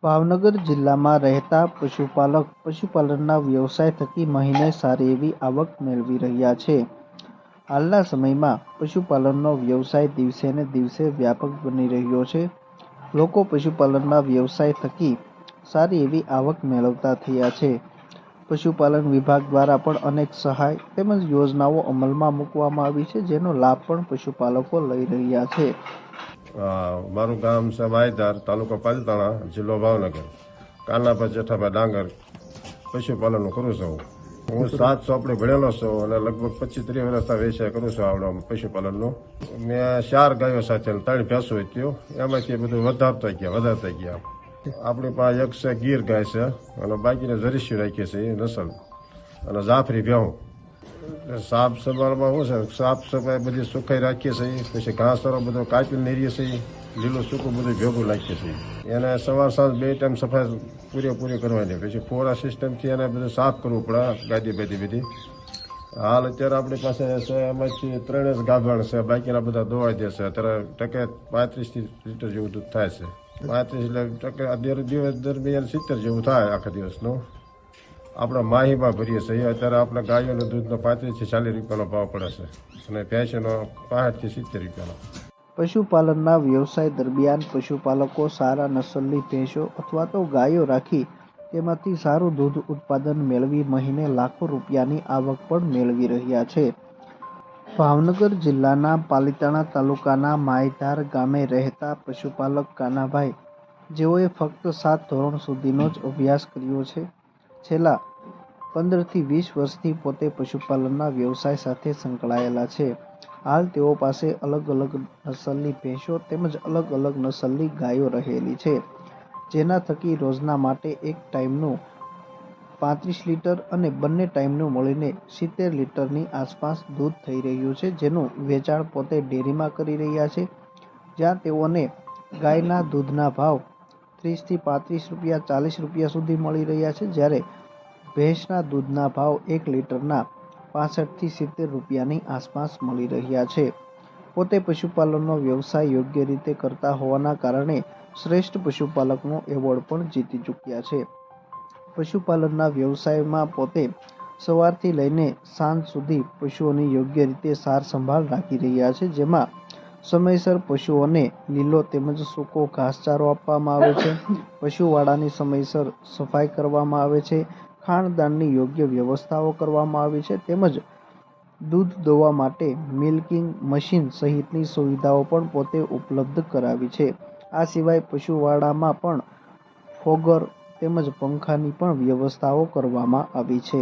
ભાવનગર જિલ્લામાં રહેતા પશુપાલક પશુપાલનના વ્યવસાય થકી મહિને સારી એવી આવક મેળવી રહ્યા છે. હાલના સમયમાં પશુપાલનનો વ્યવસાય દિવસે ને દિવસે વ્યાપક બની રહ્યો છે. લોકો પશુપાલનના વ્યવસાય થકી સારી એવી આવક મેળવતા થયા છે. પશુપાલન વિભાગ દ્વારા પણ અનેક સહાય તેમજ યોજનાઓ અમલમાં મૂકવામાં આવી છે, જેનો લાભ પણ પશુપાલકો લઈ રહ્યા છે. મારું ગામ છે વાયધાર, તાલુકો પાલીતાણા, જિલ્લો ભાવનગર. કાનાભાઈ જેઠાભાઈ ડાંગર પશુપાલનનું કરું છું. હું 7 ચોપડે ભણેલો છું અને લગભગ 25-30 વર્ષના વ્યવસાય કરું છું આવડે પશુપાલનનો. મેં 4 ગાયો સાથે 3 ભેંસો હતી. એમાંથી બધું વધારતા ગયા. આપણી પાસે એક છે ગીર ગાય છે અને બાકીને જરીસ્યુ રાખીએ છીએ નસલ અને જાફરી ભેહું. સાફ સંભાળમાં શું છે, સાફ સફાઈ બધી સુખાઈ રાખીએ છીએ. પછી ઘાસચારો બધો કાપી નીરીએ છીએ, લીલું સૂકું બધું ભેગું નાખીએ છીએ. એને સવાર સાંજ 2 ટાઈમ સફાઈ પૂરેપૂરી કરવાની. પછી ફોરા સિસ્ટમથી એને બધું સાફ કરવું પડે, ગાદી બધી. હાલ અત્યારે આપણી પાસે છે એમાંથી 3 જ ગાભણ છે, બાકીના બધા દોવાઈ દેશે. અત્યારે ટકે 35 લીટર જેવું દૂધ થાય છે. 35 એટલે દિવસ દરમિયાન 70 જેવું થાય આખા દિવસનું. આપણે માહીમાં ભરીએ છીએ. અત્યારે આપણે ગાયોનું દૂધનો 35 થી 40 રૂપિયાનો ભાવ પડે છે અને ભેંસનો 65 થી 70 રૂપિયાનો. પશુપાલનના વ્યવસાય દરમિયાન પશુપાલકો સારા નસલની ભેંસો અથવા તો ગાયો રાખી તેમાંથી સારું દૂધ ઉત્પાદન મેળવી મહિને લાખો રૂપિયાની આવક પણ મેળવી રહ્યા છે. ભાવનગર જિલ્લાના પાલીતાણા તાલુકાના માયધાર ગામે રહેતા પશુપાલક કાનાભાઈ, જેઓએ ફક્ત 7 ધોરણ સુધીનો જ અભ્યાસ કર્યો છે, છેલ્લા 15 થી 20 વર્ષથી પોતે પશુપાલનના વ્યવસાય સાથે સંકળાયેલા છે. હાલ તેઓ પાસે અલગ અલગ નસલની ભેંસો તેમજ અલગ અલગ નસલની ગાયો રહેલી છે, જેના થકી રોજના માટે એક ટાઈમનું 35 લીટર અને બંને ટાઈમનું મળીને 70 લીટરની આસપાસ દૂધ થઈ રહ્યું છે, જેનું વેચાણ પોતે ડેરીમાં કરી રહ્યા છે, જ્યાં તેઓને ગાયના દૂધના ભાવ 30 થી 35 રૂપિયા 40 રૂપિયા સુધી મળી રહ્યા છે, જ્યારે ભેંસના દૂધના ભાવ 1 લીટરના 65 થી 70 રૂપિયાની આસપાસ મળી રહ્યા છે. પોતે પશુપાલનનો વ્યવસાય યોગ્ય રીતે કરતા હોવાના કારણે શ્રેષ્ઠ પશુપાલકનો એવોર્ડ પણ જીતી ચૂક્યા છે. પશુપાલનના વ્યવસાયમાં પોતે સવારથી લઈને સાંજ સુધી પશુઓની યોગ્ય રીતે સાર સંભાળ રાખી રહ્યા છે, જેમાં સમયસર પશુઓને લીલો તેમજ સૂકો ઘાસચારો આપવામાં આવે છે. પશુવાડાની સમયસર સફાઈ કરવામાં આવે છે. ખાણદાનની યોગ્ય વ્યવસ્થાઓ કરવામાં આવી છે, તેમજ દૂધ દોવા માટે મિલ્કિંગ મશીન સહિતની સુવિધાઓ પણ પોતે ઉપલબ્ધ કરાવી છે. આ સિવાય પશુવાડામાં પણ ફોગર તેમજ પંખાની પણ વ્યવસ્થાઓ કરવામાં આવી છે.